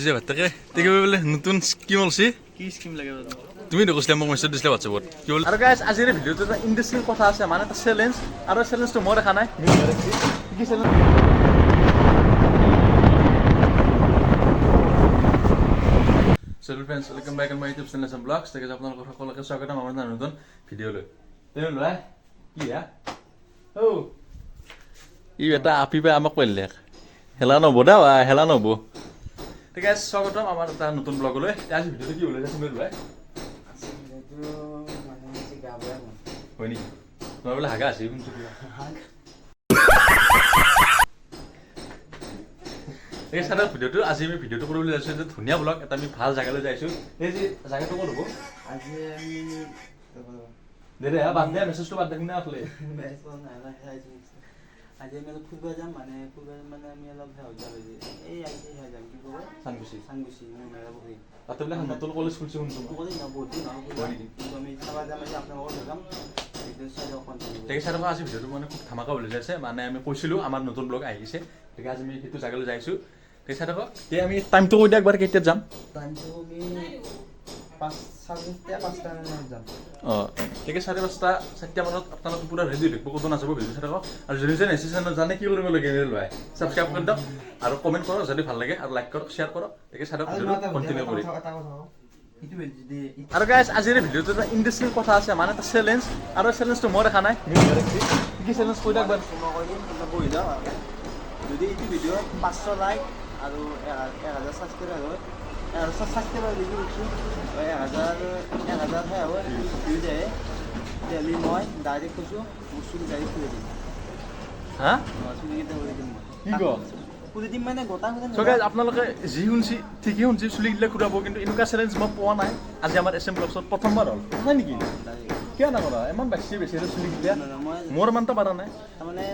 আজি যে ভাতকে দেখি বোলে নতুন স্কিম ওলছি কি স্কিম লাগে তুমি কৈছিলা মোক মেছেজ দিছিলা হোৱাটছএপত কি হ'ল আৰু গাইজ আজিৰ ভিডিঅ'টো এটা ইণ্টাৰেষ্টিং কথা আছে মানে এটা চেলেঞ্জ আৰু চেলেঞ্জটো মই দেখা নাই কি challenge friends welcome back on my YouTube channel SM blogs তাকে আপোনালোকক সকলোকে স্বাগতম আমাৰ নতুন ভিডিঅ'লৈ ল'ৰাই কি ই এটা আপি পাই আমাক পাৰিলে হেলা নহ'ব দা হেলা নহ'ব ঠিক আছে স্বাগতম আমাৰ এটা নতুন ব্লগলৈ আজি ভিডিঅ'টো কি ওলাইছে তুমি ল'ৰাই হয় নেকি তোমাৰ বোলে হাগা আছে এই চাৰা ভিডিঅ'টো আজি আমি ভিডিঅ'টো কৰিবলৈ যাইছোঁ যে ধুনীয়া ব্লগ এটা আমি ভাল জেগালৈ যাইছোঁ এই যে জেগাটো ক'ত হ'ব আজি আমি দে বাদ দিয়া মেছেজটো বাদ দিয়া আছিলে আজি আমি অলপ ফুৰিব যাম মানে আমি অলপ এই আজি যাম কি ক'ব চানগুচি মোৰ মেলা বহি তাতে বোলে নতুন কলেজ খুলিছে শুনিছোঁ বহুত দিন কিন্তু আমি চাব যাম আজি আপোনালোকৰ যাম ঠিক আছে আজি ভিডিঅ'টো মানে খুব ধামাকা ওলাই যাইছে মানে আমি কৈছিলোঁ আমাৰ নতুন ব্লগ আহিছে গতিকে আজি আমি সেইটো জেগালৈ যাইছোঁ ঠিক আছে এতিয়া আমি টাইমটো কৈ দিয়া একবাৰ কেতিয়া যাম টাইমটো আমি 5:30 যাম অঁ ঠিক আছে 4:30 মানত আপোনালোকে পূৰা ৰেডি থাকিব ক'তো নাযাব ভিডিঅ' চাই থাকক আৰু যদি জানে কি কৰিব লাগে লোৱাই ছাবস্ক্ৰাইব কৰি দিয়ক আৰু কমেণ্ট কৰক যদি ভাল লাগে আৰু লাইক কৰক শ্বেয়াৰ কৰক ঠিক আছে কণ্টিনিউ কৰি আৰু গাইজ আজিৰ ভিডিঅ'টো এটা ইণ্টাৰেষ্টিং কথা আছে মানে এটা চেলেঞ্জ আৰু চেলেঞ্জটো মই দেখা নাই কি চেলেঞ্জ কৈ দিয়ক বহি যাওঁ যদি এইটো ভিডিঅ' 500 লাইক আৰু 1000 ছাবস্ক্ৰাইবাৰ হয় 1000 ছাবস্ক্ৰাইবাৰ যদি উঠি 1000 হয় ভিউ যায় তেতিয়াহ'লে মই ডাইৰেক্ট কৈছোঁ বস্তুটো গাড়ী খুলি দিম হা চুলিকেইটা কৰি দিম কি ক খুলি দিম মানে গোটা আপোনালোকে যি শুনছি ঠিকেই শুনছি চুলিগিলা ঘূৰাব কিন্তু এনেকুৱা চেলেঞ্জ মই পোৱা নাই আজি আমাৰ এছএম ব্লগছত প্ৰথমবাৰ হ'ল নাই নেকি কিয় নকৰা ইমান বেছি চুলিগিলা মোৰ ইমানটো পাৰা নাই তাৰমানে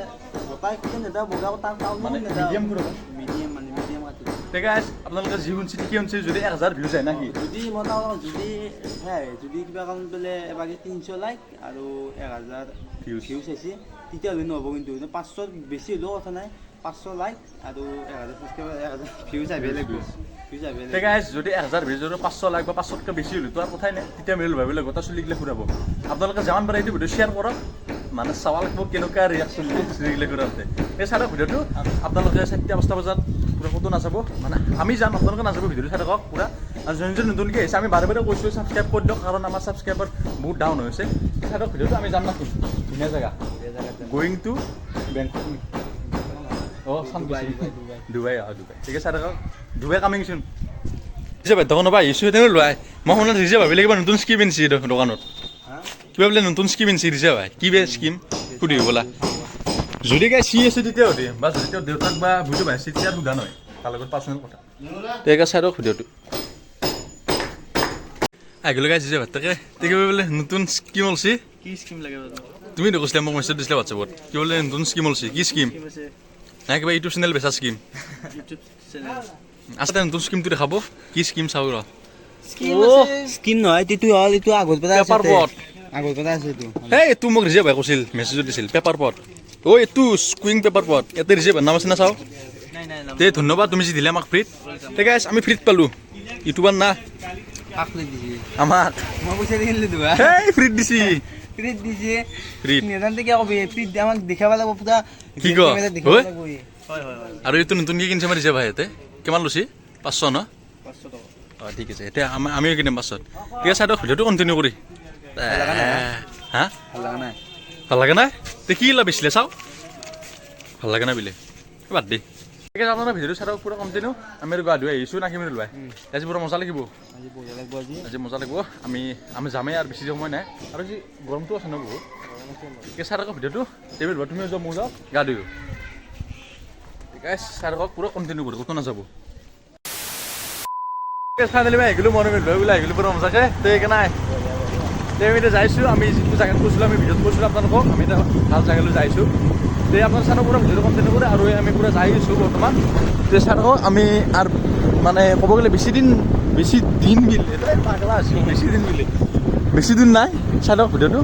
গোটাই নেদা বগা মানে মিডিয়াম ঘূৰাব মিডিয়াম কাটি ঠিক আছে আপোনালোকে যি শুনছি ঠিকেই শুনছি যদি 1000 ভিউ যায় নাকি যদি যদি কিবা কাৰণ বোলে এবাৰ 300 লাইক আৰু 1000 ভিউ চাইছে তেতিয়াহ'লে নহ'ব কিন্তু 500 বেছি হ'লেও কথা নাই 500 লাইক আৰু 1000 ছাবস্ক্ৰাইবাৰ 1000 ভিউ চাই বেলেগ ঠিক আছে যদি 1000 ভিউ যদি 500 লাইক বা 500তকৈ বেছি হ'লে তো আৰু কথাই নাই তেতিয়া মিল ভাবিলে গোটা চুলিগিলা ঘূৰাব আপোনালোকে যিমান পাৰে এইটো ভিডিঅ' শ্বেয়াৰ কৰক মানে চাব লাগিব কেনেকুৱা ৰিয়াকশ্যন চুলিগিলা ঘূৰাওঁতে এই চাওক ভিডিঅ'টো আপোনালোকে 4:30 বজাত পুৰা ক'তো নাযাব মানে আমি যাম আপোনালোকে নাযাব ভিডিঅ'টো চাই থাকক পুৰা আৰু যোন নতুনকৈ আহিছে আমি বাৰে বাৰে কৈছোঁ ছাবস্ক্ৰাইব কৰি দিয়ক কাৰণ আমাৰ ছাবস্ক্ৰাইবাৰ বহুত ডাউন হৈছে চাই থাকক ভিডিঅ'টো আমি যাম নাকি ধুনীয়া জেগা গোয়িং টু বেংকক ডুবাই ঠিক আছে ডুবাই কামিং চোন ৰিজে দোকানৰ পৰা আহিছোঁ তেওঁ লোৱাই মই শুনা ৰিজে ভাবিলে কিবা নতুন স্কিম আনিছে দোকানত কিবা বোলে নতুন স্কিম আনিছে ৰিজে ভাই কি বে স্কিম সুধিব বোলা যদি গাই চি আছে তেতিয়া সুধিম বা যদি তেওঁ দেউতাক বা বুজি পাইছে তেতিয়া সোধা নহয় তাৰ লগত পাৰ্চনেল কথা ঠিক আছে আৰু ভিডিঅ'টো আহিলোঁ গাই ৰিজে ভাতকে দেখি বোলে নতুন স্কিম ওলছি কি স্কিম লাগে তুমি কৈছিলা মোক মেছেজ দিছিলা হোৱাটছএপত কি বোলে নতুন স্কিম ওলছি কি স্কিম নাই কিবা ইউটিউব চেনেল বেচা স্কিম আচলতে নতুন স্কিমটো দেখাব কি স্কিম চাওঁ ৰ স্কিম নহয় এইটো হ'ল এইটো আগত পেপাৰ পট আছে এইটো এইটো মোক ৰিজে ভাই কৈছিল মেছেজত দিছিল পেপাৰ পট এইটো স্কুইং পেপাৰ পট ইয়াতে ৰিজে ভাই নাম আছে না চাওঁ দে ধন্যবাদ তুমি যি দিলে আমাক ফ্ৰীত ঠিক আছে আমি ফ্ৰীত পালোঁ ইউটিউবাৰ না আমাক মই পইচা দিলোঁ ফ্ৰীত দিছি আৰু এইটো নতুনকৈ কিনিছে আমাৰ ৰিজে ভাই ইয়াতে কিমান লৈছে 500 ন অঁ ঠিক আছে এতিয়া আমিও কিনিম 500 ঠিক আছে ভিডিঅ'টো কণ্টিনিউ কৰি হা ভাল লাগে নাই তে কি বেচিলে চাওঁ ভাল লাগে নাই বোলে বাদ দে ঠিক আছে আপোনাৰ ভিডিঅ'টো চাই পুৰা কণ্টিনিউ আমি আৰু গা ধুই আহিছোঁ নাকি মিলি লোৱাই আজি পুৰা মজা লাগিব আজি মজা লাগিব আমি যামেই আৰু বেছি সময় নাই আৰু যি গৰমটো আছে ন বহুত ঠিক আছে চাই থাকক ভিডিঅ'টো টেবিল লোৱা তুমিও যাওঁ মই যাওঁ গা ধুই ঠিক আছে চাই থাকক পুৰা কণ্টিনিউ কৰি ক'তো নাযাব ফাইনেলি মই আহিলোঁ মনে লৈ বোলে আহিলোঁ পুৰা মজাকৈ তো এইকে নাই আমি এতিয়া যাইছোঁ আমি যিটো জেগাত কৈছিলোঁ আমি ভিডিঅ'ত কৈছিলোঁ আপোনালোকক আমি এটা ভাল জেগালৈ যাইছোঁ তে আপোনাৰ চাই পুৰা ভিডিঅ'টো কণ্টিনিউ কৰে আৰু আমি পুৰা যাই আছোঁ বৰ্তমান তে চাই থাকক আমি আৰু মানে ক'ব গ'লে বেছি দিন বিলে পাগলা আছোঁ বেছি দিন নাই চাই থাকক ভিডিঅ'টো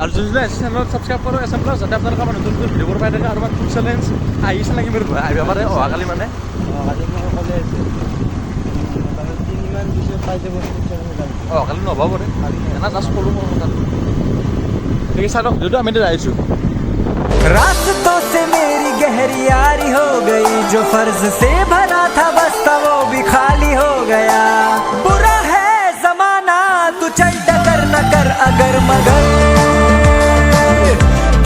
আৰু যোনবিলাক আছে চেনেলত ছাবস্ক্ৰাইব কৰক এছএম প্লাছ যাতে আপোনালোকে আমাৰ নতুন ভিডিঅ'বোৰ পাই থাকে আৰু আমাৰ ফুড চেলেঞ্জ আহিছে নেকি মোৰ আহিব পাৰে অহাকালি মানে কাইলৈ অঁ কালি নহ'ব পাৰে এনে জাষ্ট ক'লোঁ মোৰ কথাটো ঠিক আছে চাই লওক যিহেতু আমি এতিয়া আহিছোঁ रास्तों से मेरी गहरी यारी हो गई जो फर्ज से भरा था बस्ता वो भी खाली हो गया बुरा है जमाना तू चल डगर न कर अगर मगर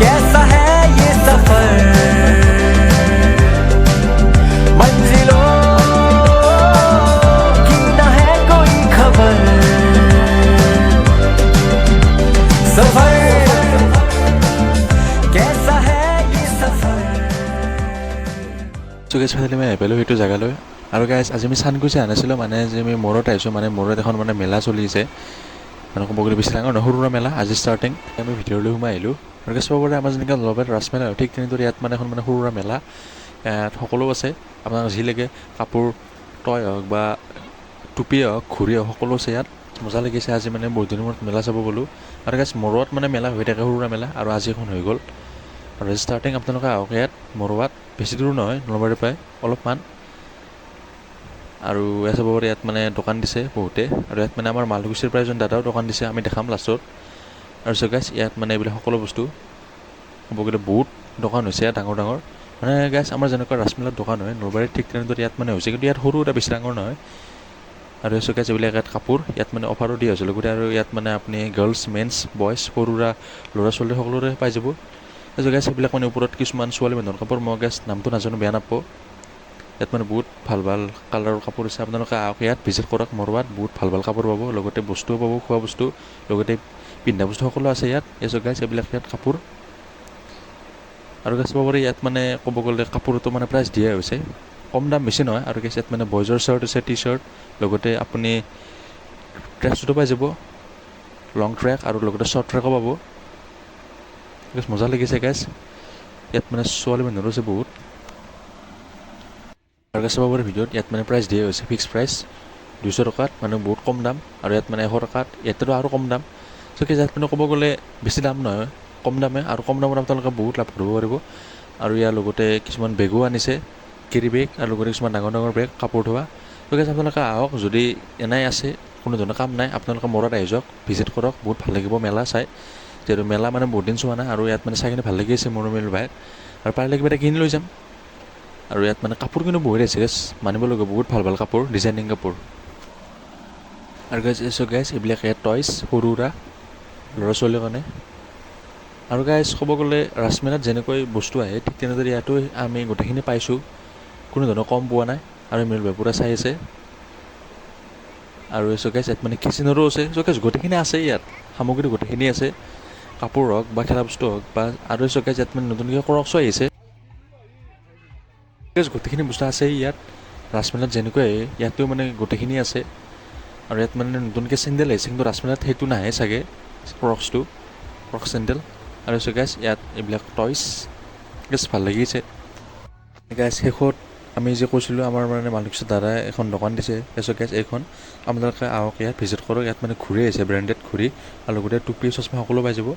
कैसा है ये सफर मंजिलों की न है कोई खबर सफर कैसा है ये सफर চুকেশ ফাইনেলি মই আহি পালোঁ সেইটো জেগালৈ আৰু গাইজ আজি আমি চানকুচি আনিছিলোঁ মানে যে আমি মূৰত আহিছোঁ মানে মূৰত এখন মানে মেলা চলি আছে মানে ক'ব গ'লে বেছি ডাঙৰ নহয় সৰু সুৰা মেলা আজি ষ্টাৰ্টিং আমি ভিতৰলৈ সোমাই আহিলোঁ আৰু গাইজ চাব পাৰে আমাৰ যেনেকৈ নলবাৰীত ৰাস মেলা হয় ঠিক তেনেদৰে ইয়াত মানে এখন মানে সৰু সুৰা মেলা ইয়াত সকলো আছে আপোনাক যি লাগে কাপোৰ টয় হওক বা টুপি হওক ঘূৰি হওক সকলো আছে ইয়াত মজা লাগিছে আজি মানে বহুত দিনৰ মূৰত মেলা চাব গ'লোঁ আৰু গাইজ মৰুৱাত মানে মেলা হৈ থাকে সৰু সুৰা মেলা আৰু আজি এখন হৈ গ'ল আৰু ষ্টাৰ্টিং আপোনালোকে আহক ইয়াত মৰুৱাত বেছি দূৰ নহয় নলবাৰীৰ পৰাই অলপমান আৰু ইয়াত চাব পাৰে ইয়াত মানে দোকান দিছে বহুতে আৰু ইয়াত মানে আমাৰ মালগুচিৰ পৰা এজন দাদাও দোকান দিছে আমি দেখাম লাষ্টত আৰু চ' গাইজ ইয়াত মানে এইবিলাক সকলো বস্তু ক'ব গ'লে বহুত দোকান হৈছে ইয়াত ডাঙৰ ডাঙৰ মানে গাইজ আমাৰ যেনেকুৱা ৰাজমেলাত দোকান হয় নলবাৰীত ঠিক তেনেদৰে ইয়াত মানে হৈছে কিন্তু ইয়াত সৰু এটা বেছি ডাঙৰ নহয় আৰু চ' গাইজ এইবিলাক ইয়াত কাপোৰ ইয়াত মানে অফাৰো দিয়া হৈছিল গোটেই আৰু ইয়াত মানে আপুনি গাৰ্লছ মেন্স বইজ সৰু সুৰা ল'ৰা ছোৱালী সকলোৰে পাই যাব গাইজ সেইবিলাক মানে ওপৰত কিছুমান ছোৱালী মানুহৰ কাপোৰ মই গাইজ নামটো নাজানো বেয়া নাপাব ইয়াত মানে বহুত ভাল ভাল কালাৰৰ কাপোৰ আছে আপোনালোকে আহক ইয়াত ভিজিট কৰক মৰুৱাত বহুত ভাল ভাল কাপোৰ পাব লগতে বস্তুও পাব খোৱা বস্তু লগতে পিন্ধা বস্তু সকলো আছে ইয়াত এই গাইজ এইবিলাক ইয়াত কাপোৰ আৰু গাইজ চাব পাৰি ইয়াত মানে ক'ব গ'লে কাপোৰটো মানে প্ৰাইচ দিয়া হৈছে কম দাম বেছি নহয় আৰু গাইজ ইয়াত মানে বইজৰ চাৰ্ট আছে টি চাৰ্ট লগতে আপুনি ট্ৰেক চুটো পাই যাব লং ট্ৰেক আৰু লগতে শ্বৰ্ট ট্ৰেকো পাব গাইজ মজা লাগিছে গাইজ ইয়াত মানে ছোৱালী মানুহৰো আছে বহুত আৰু গাইজ চাব পাৰে ভিডিঅ'ত ইয়াত মানে প্ৰাইচ দিয়া হৈছে ফিক্স প্ৰাইচ 200 টকাত মানে বহুত কম দাম আৰু ইয়াত মানে 100 টকাত ইয়াতেতো আৰু কম দাম চ' কি ইয়াত মানে ক'ব গ'লে বেছি দাম নহয় কম দামে আৰু কম দামত আপোনালোকে বহুত লাভ কৰিব পাৰিব আৰু ইয়াৰ লগতে কিছুমান বেগো আনিছে কেৰি বেগ আৰু লগতে কিছুমান ডাঙৰ ডাঙৰ বেগ কাপোৰ ধোৱা চ' গাইজ আপোনালোকে আহক যদি এনেই আছে কোনো ধৰণৰ কাম নাই আপোনালোকে মৰত আহি যাওক ভিজিট কৰক বহুত ভাল লাগিব মেলা চাই যিহেতু মেলা মানে বহুত দিন চোৱা নাই আৰু ইয়াত মানে চাই কিনে ভাল লাগি আছে মোৰ মেল ভাই আৰু পাৰিলে কিবা এটা কিনি লৈ যাম আৰু ইয়াত মানে কাপোৰ কিন্তু বহুত আছে গাইজ মানিব লাগিব বহুত ভাল ভাল কাপোৰ ডিজাইনিং কাপোৰ আৰু গাইজ গাইজ এইবিলাক ইয়াত টয়ছ সৰু সুৰা ল'ৰা ছোৱালীৰ কাৰণে আৰু গাইজ ক'ব গ'লে ৰাজমেলাত যেনেকৈ বস্তু আহে ঠিক তেনেদৰে ইয়াতো আমি গোটেইখিনি পাইছোঁ কোনো ধৰণৰ কম পোৱা নাই আৰু মেল ভাই পূৰা চাই আছে আৰু গাইজ ইয়াত মানে কিচেনৰো আছে গাইজ গোটেইখিনি আছে ইয়াত সামগ্ৰী গোটেইখিনি আছে কাপোৰ হওক বা খেলা বস্তু হওক বা আৰু গাইজ ইয়াত মানে নতুনকৈ ক্ৰক্সো আহিছে গোটেইখিনি বস্তু আছে ইয়াত ৰাজমেলাত যেনেকৈ আহে ইয়াতেও মানে গোটেইখিনি আছে আৰু ইয়াত মানে নতুনকৈ চেণ্ডেল আহিছে কিন্তু ৰাজমেলাত সেইটো নাহে চাগে ক্ৰক্স চেণ্ডেল আৰু গাইজ ইয়াত এইবিলাক টয়ছ গাইজ ভাল লাগিছে গাইজ শেষত আমি যে কৈছিলোঁ আমাৰ মানে মালিকচৰ দাদাই এখন দোকান দিছে গাইজ এইখন আপোনালোকে আহক ইয়াত ভিজিট কৰক ইয়াত মানে ঘূৰি আহিছে ব্ৰেণ্ডেড ঘূৰি আৰু লগতে টুপি চশমা সকলো পাই যাব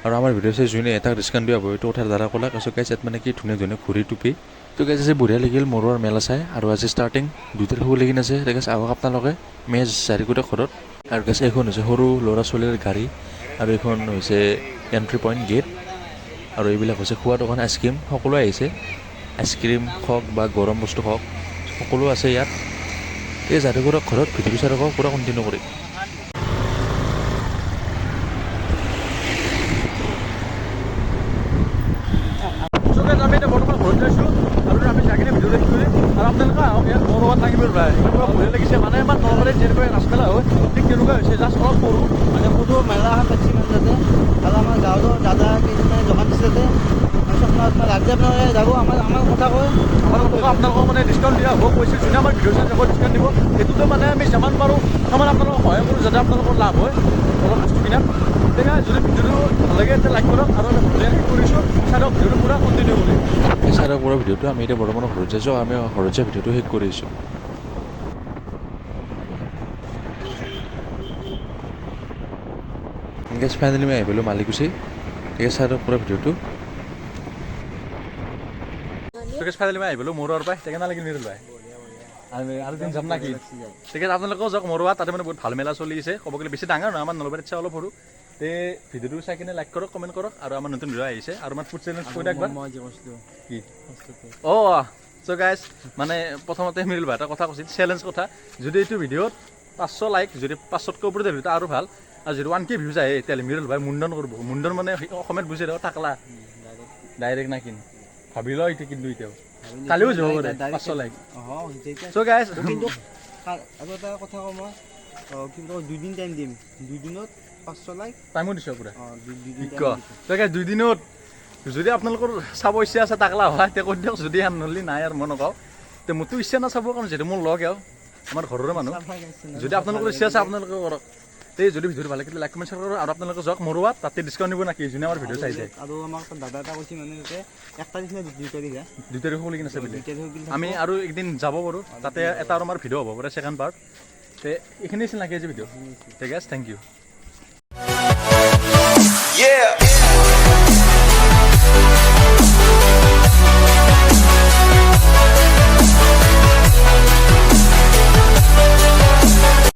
আৰু আমাৰ ভিডিঅ' চাই যোনে এটা ডিছকাউণ্ট দিয়া হ'ব এইটো কথা দাদা ক'লা গাইজ ইয়াত মানে কি ধুনীয়া ধুনীয়া ঘূৰি টুপি তো গাইজ আজি বঢ়িয়া লাগিল মৰুৱাৰ মেলা চাই আৰু আজি ষ্টাৰ্টিং 2 তাৰিখ হ'ব লাগি আছে গাইজ আহক আপোনালোকে মেজ জাৰিকোটা ঘৰত আৰু গাইজ এইখন হৈছে সৰু ল'ৰা ছোৱালীৰ গাড়ী আৰু এইখন হৈছে এণ্ট্ৰি পইণ্ট গেট আৰু এইবিলাক হৈছে খোৱা দোকান আইচক্ৰীম সকলো আহিছে আইচক্ৰীম হওক বা গৰম বস্তু হওক সকলো আছে ইয়াত এই জাৰিকোটা ঘৰত ভিডিঅ' চাই থাকক পূৰা কণ্টিনিউ কৰি আমি এতিয়া বৰ্তমান ঘৰত গৈছোঁ আৰু আমি যাই কিনে ভিডিঅ' দেখিছোঁ আৰু আপোনালোকে আহক ইয়াত মোৰ লগত থাকিব প্ৰায় এনেকুৱা বঢ়িয়া লাগিছে মানে আমাৰ নলবাৰীত যেনেকৈ ৰাজমেলা হয় ঠিক তেনেকুৱা হৈছে জাষ্ট অলপ সৰু মানে সৰু মেলা এখন পাতিছে মানে তাতে আৰু আমাৰ গাঁৱৰ দাদা কেইজনমানে দোকান দিছে তাতে লাগছে আপোনালোকে যাব আমাৰ কথা কয় আপোনালোকক মানে ডিছকাউণ্ট দিয়া হ'ব কৈছে যোনে আমাৰ ভিডিঅ' চাই যাব ডিছকাউণ্ট দিব সেইটোতো মানে আমি যিমান পাৰোঁ সিমান আপোনালোকক সহায় কৰোঁ যাতে আপোনালোকৰ লাভ হয় অলপ বস্তু কিনাত গতিকে যদি ভিডিঅ'টো ভাল লাগে তেতিয়া লাইক কৰক আৰু আমি ধুনীয়াকৈ কৰিছোঁ চাই ভিডিঅ'টো পূৰা কণ্টিনিউ কৰি এই চাই পৰা ভিডিঅ'টো আমি এতিয়া বৰ্তমান ঘৰত যাইছোঁ আমি ঘৰত যোৱা ভিডিঅ'টো শেষ কৰিছোঁ গেছ ফাইনেলি মই আহিলোঁ মালিকুচি ঠিক আছে চাই পৰা ভিডিঅ'টো ফাইনেলি মই আহিলোঁ মোৰ পৰাই টেকেনা লাগি নিদিলোঁ আৰু দিন যাম নাকি ঠিক আছে আপোনালোকেও যাওক মৰুৱা তাতে মানে বহুত ভাল মেলা চলি আছে ক'ব গ'লে বেছি ডাঙৰ নহয় আমাৰ নলবাৰীত চাই অলপ সৰু তে ভিডিঅ'টো চাই কিনে লাইক কৰক কমেণ্ট কৰক আৰু আমাৰ নতুন ভিডিঅ' আহিছে আৰু আমাৰ ফুড চেলেঞ্জ কৈ একবাৰ কি অ' চ' গাইজ মানে প্ৰথমতে মিৰিল ভাই এটা কথা কৈছিল চেলেঞ্জ কথা যদি এইটো ভিডিঅ'ত 500 লাইক যদি 500তকৈ ওপৰত ভিডিঅ'টো আৰু ভাল আৰু যদি 1K ভিউজ আহে তেতিয়াহ'লে মিৰিল ভাই মুণ্ডন কৰিব মুণ্ডন মানে অসমীয়াত বুজি দিব টাকলা ডাইৰেক্ট না কিন ভাবি লওঁ এইটো কিন্তু এতিয়াও কালিও যাব পাৰে 500 লাইক চ' গাইজ কিন্তু আৰু এটা কথা কওঁ মই কিন্তু 2 দিন টাইম দিম 2 দিনত 500 লাইক টাইমো দিছোঁ পুৰা দুদিন চ' গাইজ 2 দিনত যদি আপোনালোকৰ চাব ইচ্ছা আছে টাকলা হয় তেতিয়া কৈ দিয়ক যদি আন নহ'লে নাই আৰু মই নকওঁ তে মোৰতো ইচ্ছা নাচাব কাৰণ যিহেতু মোৰ লগ আৰু আমাৰ ঘৰৰে মানুহ যদি আপোনালোকৰ ইচ্ছা আছে আপোনালোকে কৰক তে যদি ভিডিঅ'টো ভাল লাগিলে লাইক কমেণ্ট শ্বেয়াৰ কৰক আৰু আপোনালোকে যাওক মৰুৱাত তাতে ডিছকাউণ্ট দিব নাকি যোনে আমাৰ ভিডিঅ' চাই যায় আৰু আমাক দাদা এটা কৈছে মানে তাতে 1 তাৰিখ নে 2 তাৰিখ 2 তাৰিখ খুলি কিনে আছে বুলি 2 তাৰিখ আমি আৰু একদিন যাব পাৰোঁ তাতে এটা আৰু আমাৰ ভিডিঅ' হ'ব পাৰে ছেকেণ্ড পাৰ্ট তে এইখিনি আছিল নাকি আজি ভিডিঅ' ঠিক আছে থেংক ইউ